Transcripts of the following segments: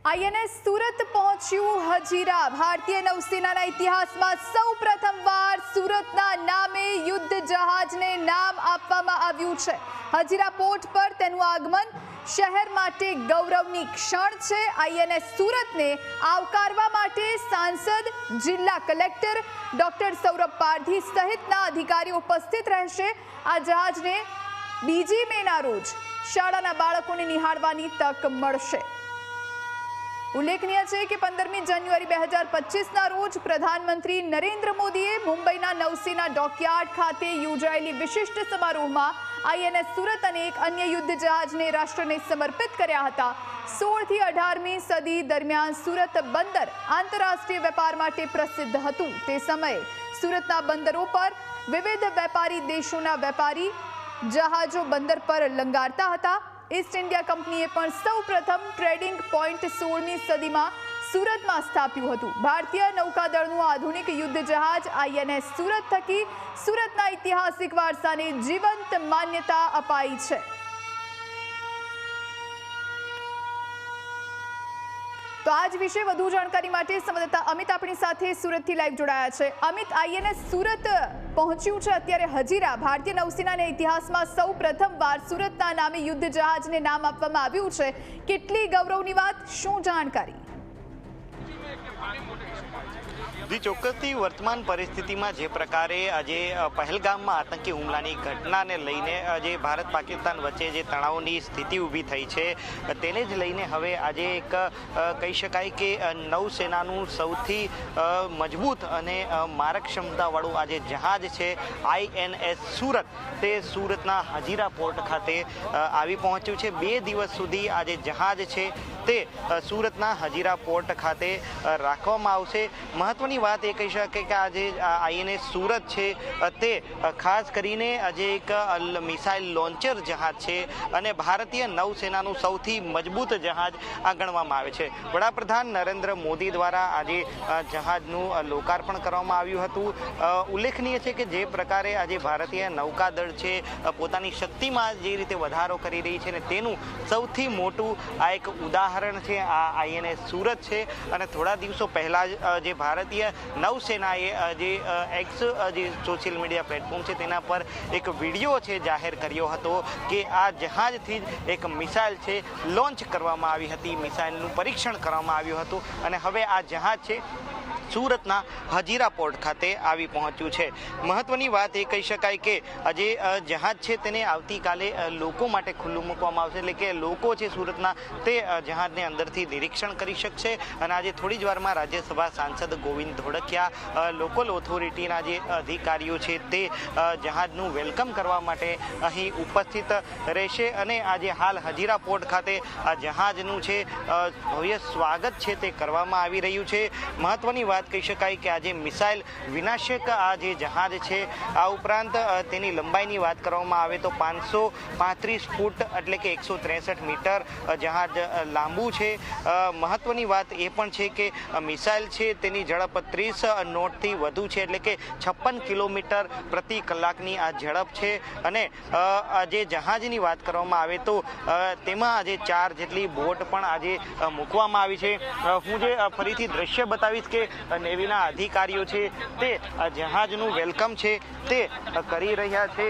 INS Surat પહોંચ્યું હજીરા। ભારતીય નૌસેનાના ઇતિહાસમાં સૌ પ્રથમવાર સુરતના નામે યુદ્ધ જહાજને નામ આપવામાં આવ્યું છે। હજીરા પોર્ટ પર તેનું આગમન શહેર માટે ગૌરવની ક્ષણ છે। આઈએનએસ સુરતને આવકારવા માટે સાંસદ, જિલ્લા કલેક્ટર ડોક્ટર સૌરભ પારધી સહિતના અધિકારીઓ ઉપસ્થિત રહેશે। આ જહાજને 2 મેના રોજ શાળાના બાળકોને નિહાળવાની તક મળશે। ઉલ્લેખનીય છે કે 15મી જાન્યુઆરી 2025ના રોજ પ્રધાનમંત્રી નરેન્દ્ર મોદીએ મુંબઈના નૌસેના ડોકયાર્ડ ખાતે યોજાયેલી વિશિષ્ટ સમારોહમાં આઈએનએસ સુરત અને એક અન્ય યુદ્ધ જહાજને રાષ્ટ્રને સમર્પિત કર્યા હતા। 16થી 18મી સદી દરમિયાન સુરત બંદર આંતરરાષ્ટ્રીય વેપાર માટે પ્રસિદ્ધ હતું। તે સમયે સુરતના બંદરો પર વિવિધ વેપારી દેશોના વેપારી જહાજો બંદર પર લંગારતા હતા। ઈસ્ટ ઇન્ડિયા કંપનીએ પણ સૌપ્રથમ ટ્રેડિંગ પોઈન્ટ 16મી સદીમાં સુરતમાં સ્થાપ્યું હતું। ભારતીય નૌકાદળનું આધુનિક યુદ્ધ જહાજ આઈએનએસ સુરત થકી સુરતના ઐતિહાસિક વારસાને જીવંત માન્યતા અપાઈ છે। તો આજ વિશે વધુ જાણકારી માટે સંવાદદાતા અમિત આપણી સાથે સુરતથી લાઈવ જોડાયા છે। અમિત, આઈએનએસ સુરત પહોંચ્યું છે અત્યારે હજીરા। ભારતીય નૌસેનાના ઇતિહાસમાં સૌ પ્રથમવાર સુરતના નામે યુદ્ધ જહાજને નામ આપવામાં આવ્યું છે। કેટલી ગૌરવની વાત, શું જાણકારી? જી, ચોક્કસથી વર્તમાન પરિસ્થિતિમાં જે પ્રકારે આજે પહેલગામમાં આતંકી હુમલાની ઘટનાને લઈને આજે ભારત પાકિસ્તાન વચ્ચે જે તણાવની સ્થિતિ ઊભી થઈ છે તેને જ લઈને હવે આજે એક કહી શકાય કે નૌસેનાનું સૌથી મજબૂત અને મારક ક્ષમતાવાળું આજે જહાજ છે આઈએનએસ સુરત, તે સુરતના હજીરા પોર્ટ ખાતે આવી પહોંચ્યું છે। 2 દિવસ સુધી આજે જહાજ છે તે સુરતના હજીરા પોર્ટ ખાતે રાખવામાં આવશે। મહત્વની વાત એ કહી શકે કે આજે આઈએનએસ સુરત છે તે ખાસ કરીને આજે એક મિસાઇલ લોન્ચર જહાજ છે અને ભારતીય નૌસેનાનું સૌથી મજબૂત જહાજ આ ગણવામાં આવે છે। વડાપ્રધાન નરેન્દ્ર મોદી દ્વારા આજે જહાજનું લોકાર્પણ કરવામાં આવ્યું હતું। ઉલ્લેખનીય છે કે જે પ્રકારે આજે ભારતીય નૌકાદળ છે પોતાની શક્તિમાં જે રીતે વધારો કરી રહી છે ને તેનું સૌથી મોટું આ એક ઉદાહરણ છે આ આઈએનએસ સુરત છે। અને થોડા દિવસો પહેલાં જે ભારતીય નૌસેનાએ જે એક્સ જે સોશિયલ મીડિયા પ્લેટફોર્મ છે તેના પર એક વિડીયો છે જાહેર કર્યો હતો કે આ જહાજથી જ એક મિસાઇલ છે લોન્ચ કરવામાં આવી હતી, મિસાઇલનું પરીક્ષણ કરવામાં આવ્યું હતું અને હવે આ જહાજ છે સુરતના હજીરા પોર્ટ ખાતે આવી પહોંચ્યું છે। મહત્વની વાત એ કહી શકાય કે આજે જહાજ છે તેને આવતીકાલે લોકો માટે ખુલ્લું મૂકવામાં આવશે, એટલે કે લોકો છે સુરતના તે જહાજને અંદરથી નિરીક્ષણ કરી શકશે। અને આજે થોડી જ વારમાં રાજ્યસભા સાંસદ ગોવિંદ ધોળકિયા, લોકલ ઓથોરિટીના જે અધિકારીઓ છે તે જહાજનું વેલકમ કરવા માટે અહીં ઉપસ્થિત રહેશે અને આજે હાલ હજીરા પોર્ટ ખાતે આ જહાજનું છે ભવ્ય સ્વાગત છે તે કરવામાં આવી રહ્યું છે। મહત્વની વાત કહી શકાય કે આજે મિસાઇલ વિનાશક આ જે જહાજ છે આ ઉપરાંત તેની લંબાઈની વાત કરવામાં આવે તો 535 ફૂટ એટલે કે 163 મીટર જહાજ લાંબુ છે। મહત્વની વાત એ પણ છે કે મિસાઇલ છે તેની ઝડપ 30 નોટથી વધુ છે, એટલે કે 56 કિલોમીટર પ્રતિ કલાકની આ ઝડપ છે। અને જે જહાજની વાત કરવામાં આવે તો તેમાં આજે 4 જેટલી બોટ પણ આજે મૂકવામાં આવી છે। હું જે ફરીથી દ્રશ્ય બતાવીશ કે નેવીના અધિકારીઓ છે તે જહાજનું વેલકમ છે તે કરી રહ્યા છે।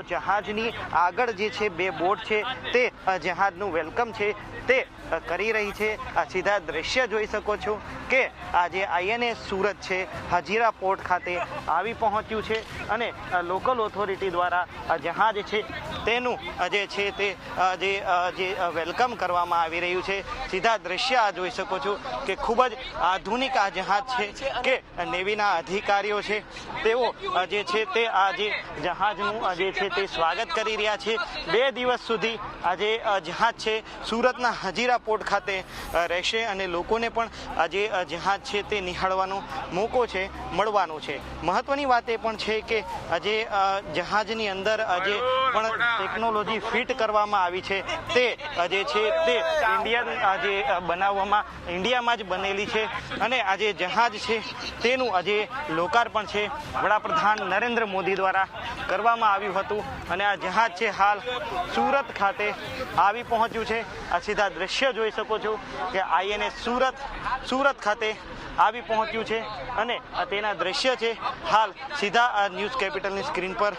જહાજની આગળ જે છે 2 બોટ છે તે જહાજનું વેલકમ છે તે કરી રહી છે। આ સીધા દ્રશ્ય જોઈ શકો છો કે આજે આઈએનએસ સુરત છે હજીરા પોર્ટ ખાતે આવી પહોંચ્યું છે અને લોકલ ઓથોરિટી દ્વારા આ જહાજ છે તેનું જે છે તે જે વેલકમ કરવામાં આવી રહ્યું છે। સીધા દ્રશ્ય આ જોઈ શકો છો કે ખૂબ જ આધુનિક આ જહાજ છે કે નેવીના અધિકારીઓ છે તેઓ જે છે તે આ જે જહાજનું જે છે તે સ્વાગત કરી રહ્યા છે। 2 દિવસ સુધી આજે જહાજ છે સુરતના હજીરા પોર્ટ ખાતે રહેશે અને લોકોને પણ આજે જહાજ છે તે નિહાળવાનો મોકો છે મળવાનો છે। મહત્વની વાત એ પણ છે કે આજે જહાજની અંદર આજે પણ ટેકનોલોજી ફિટ કરવામાં આવી છે તે જે છે તે ઇન્ડિયામાં જ બનેલી છે અને આ જે જહાજ છે તેનું આજે લોકાર્પણ છે વડાપ્રધાન નરેન્દ્ર મોદી દ્વારા કરવામાં આવ્યું હતું અને આ જહાજ છે હાલ સુરત ખાતે આવી પહોંચ્યું છે। આ સીધા દ્રશ્ય જોઈ શકો છો કે INS સુરત ખાતે આવી પહોંચ્યું છે અને તેના દ્રશ્ય છે હાલ સીધા ન્યૂઝ કેપિટલની સ્ક્રીન પર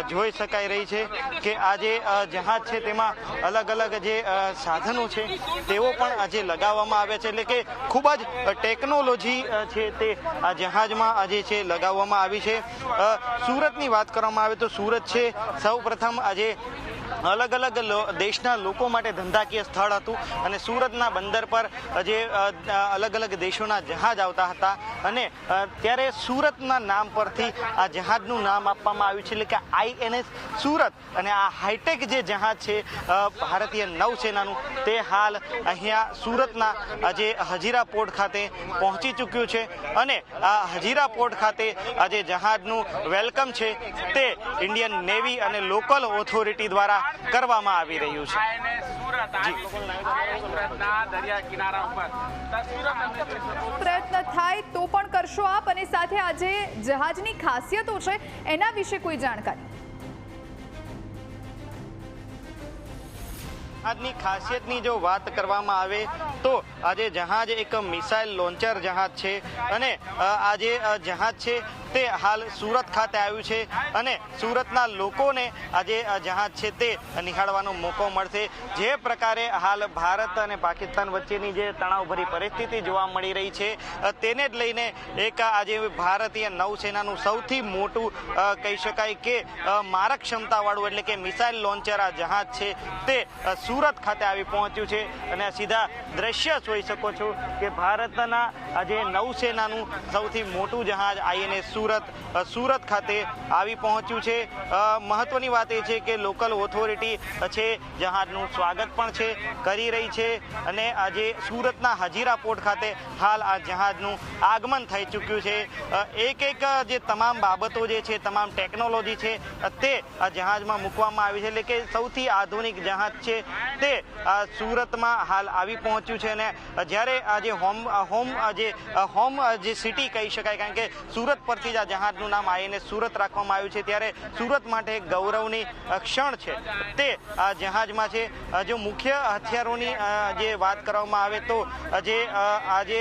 જોઈ શકાઈ રહી છે કે આ જે જહાજ છે તેમાં અલગ અલગ જે સાધનો છે તેઓ પણ આજે લગાવવામાં આવ્યા છે એટલે કે ખૂબ જ ટેકનોલોજી છે તે આ જહાજમાં આજે છે લગાવવામાં આવી છે। સુરતની વાત કરવામાં આવે તો સુરત છે સૌ પ્રથમ આજે અલગ અલગ દેશના લોકો માટે ધંધાકીય સ્થળ હતું અને સુરતના બંદર પર જે અલગ અલગ દેશોના જહાજ આવતા હતા અને ત્યારે સુરતના નામ પરથી આ જહાજનું નામ આપવામાં આવ્યું છે એટલે કે INS સુરત અને આ હાઈટેક જે જહાજ છે ભારતીય નૌસેનાનું તે હાલ અહીંયા સુરતના આજે હજીરા પોર્ટ ખાતે પહોંચી ચૂક્યું છે અને આ હજીરા પોર્ટ ખાતે આજે જહાજનું વેલકમ છે તે ઇન્ડિયન નેવી અને લોકલ ઓથોરિટી દ્વારા કરવામાં આવી રહ્યું છે। પ્રયત્ન થાય તો પણ કરશો આપ અને સાથે આજે જહાજની ખાસિયતો છે એના વિશે કોઈ જાણકારી? આજની ખાસિયતની જો વાત કરવામાં આવે તો આજે જહાજ એક મિસાઇલ લોન્ચર જહાજ છે અને આ જે જહાજ છે તે હાલ સુરત ખાતે આવ્યું છે અને સુરતના લોકોને આજે જહાજ છે તે નિહાળવાનો મોકો મળશે। જે પ્રકારે હાલ ભારત અને પાકિસ્તાન વચ્ચેની જે તણાવભરી પરિસ્થિતિ જોવા મળી રહી છે તેને જ લઈને એક આજે ભારતીય નૌસેનાનું સૌથી મોટું કહી શકાય કે મારક ક્ષમતાવાળું એટલે કે મિસાઇલ લોન્ચર આ જહાજ છે તે સુરત ખાતે આવી પહોંચ્યું છે અને સીધા દ્રશ્ય જોઈ શકો છો કે ભારતના આજે નૌસેનાનું સૌથી મોટું જહાજ INS સુરત ખાતે આવી પહોંચ્યું છે। મહત્વની વાત એ છે કે લોકલ ઓથોરિટી છે જહાજનું સ્વાગત પણ છે કરી રહી છે અને આજે સુરતના હજીરા પોર્ટ ખાતે હાલ આ જહાજનું આગમન થઈ ચૂક્યું છે। એક જે તમામ બાબતો જે છે તમામ ટેકનોલોજી છે તે આ જહાજમાં મૂકવામાં આવી છે એટલે કે સૌથી આધુનિક જહાજ છે તે સુરતમાં હાલ આવી પહોંચ્યું છે અને જ્યારે આજે હોમ જે સિટી કહી શકાય કારણ કે સુરત પરથી જ આ જહાજનું નામ INS સુરત રાખવામાં આવ્યું છે ત્યારે સુરત માટે એક ગૌરવની ક્ષણ છે તે આ જહાજમાં છે। જો મુખ્ય હથિયારોની જે વાત કરવામાં આવે તો આજે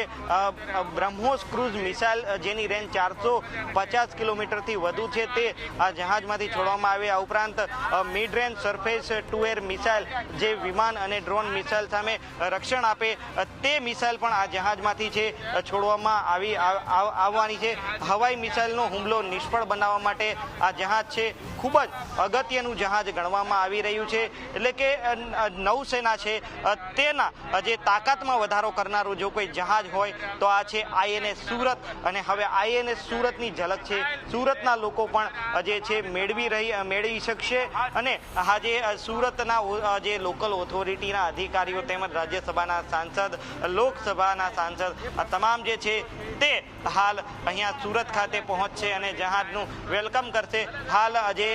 બ્રહ્મોસ ક્રુઝ મિસાઇલ જેની રેન્જ 450 કિલોમીટરથી વધુ છે તે આ જહાજમાંથી છોડવામાં આવે। આ ઉપરાંત mid range surface two air missile જે વિમાન અને ડ્રોન મિસાઇલ સામે રક્ષણ આપે તે મિસાઇલ પણ આ જહાજમાંથી છે છોડવામાં આવવાની છે। હવાઈ મિસાઇલનો હુમલો નિષ્ફળ બનાવવા માટે આ જહાજ છે ખૂબ જ અગત્યનું જહાજ ગણવામાં આવી રહ્યું છે એટલે કે નૌસેના છે તેના જે તાકાતમાં વધારો કરનારું જો કોઈ જહાજ હોય તો આ છે INS સુરત અને હવે INS સુરતની ઝલક છે સુરતના લોકો પણ જે છે મેળવી શકશે અને આજે સુરતના જે લોકલ ઓથોરિટીના અધિકારીઓ તેમજ રાજ્યસભાના સાંસદ લોકસભાના સાંસદ આ તમામ જે છે તે હાલ અહીંયા સુરત ખાતે પહોંચશે અને જહાજનું વેલકમ કરશે। હાલ જે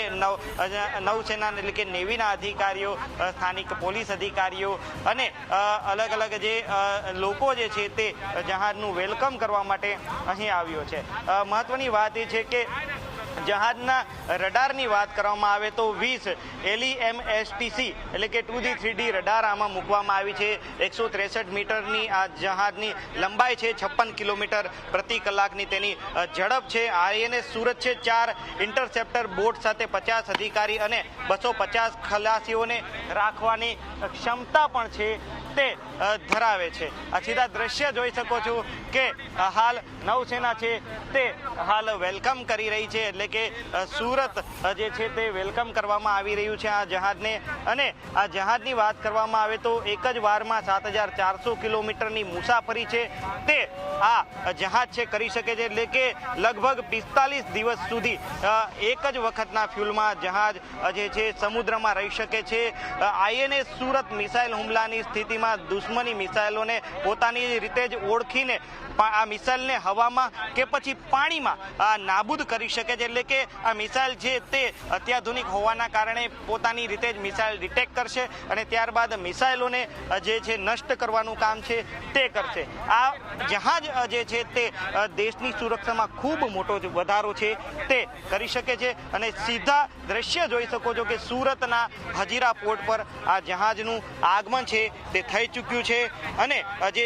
નૌસેના એટલે કે નેવીના અધિકારીઓ સ્થાનિક પોલીસ અધિકારીઓ અને અલગ અલગ જે લોકો જે છે તે જહાજનું વેલકમ કરવા માટે અહીં આવ્યો છે। મહત્વની વાત એ છે કે જહાજના રડારની વાત કરવામાં આવે તો 20 LEMSTC એટલે કે 2D 3D રડાર આમાં મૂકવામાં આવી છે। 163 મીટરની આ જહાજની લંબાઈ છે, 56 કિલોમીટર પ્રતિ કલાકની તેની ઝડપ છે। INS સુરત છે 4 ઇન્ટરસેપ્ટર બોટ સાથે 50 અધિકારી અને 250 ખલાસીઓને રાખવાની ક્ષમતા પણ છે તે ધરાવે છે। આ સીધા દ્રશ્ય જોઈ શકો છો કે હાલ નૌસેના છે તે હાલ વેલકમ કરી રહી છે એટલે કે સુરત જે છે તે વેલકમ કરવામાં આવી રહ્યું છે આ જહાજને અને આ જહાજની વાત કરવામાં આવે તો એક જ વારમાં 7400 કિલોમીટરની મુસાફરી છે તે આ જહાજ છે કરી શકે છે એટલે કે લગભગ 45 દિવસ સુધી એક જ વખતના ફ્યુલમાં જહાજ જે છે સમુદ્રમાં રહી શકે છે। INS સુરત મિસાઇલ હુમલાની સ્થિતિમાં દુશ્મની મિસાઇલોને પોતાની રીતે જ ઓળખીને આ મિસાઇલને હવામાં કે પછી પાણીમાં નાબૂદ કરી શકે છે એટલે એટલે કે આ મિસાઇલ છે તે અત્યાધુનિક હોવાના કારણે પોતાની રીતે જ મિસાઇલ ડિટેક્ટ કરશે અને ત્યારબાદ મિસાઇલોને જે છે નષ્ટ કરવાનું કામ છે તે કરશે. આ જહાજ જે છે તે દેશની સુરક્ષામાં ખૂબ મોટો વધારો છે તે કરી શકે છે અને સીધા દ્રશ્ય જોઈ શકો છો કે સુરતના હજીરા પોર્ટ પર આ જહાજનું આગમન છે તે થઈ ચૂક્યું છે અને જે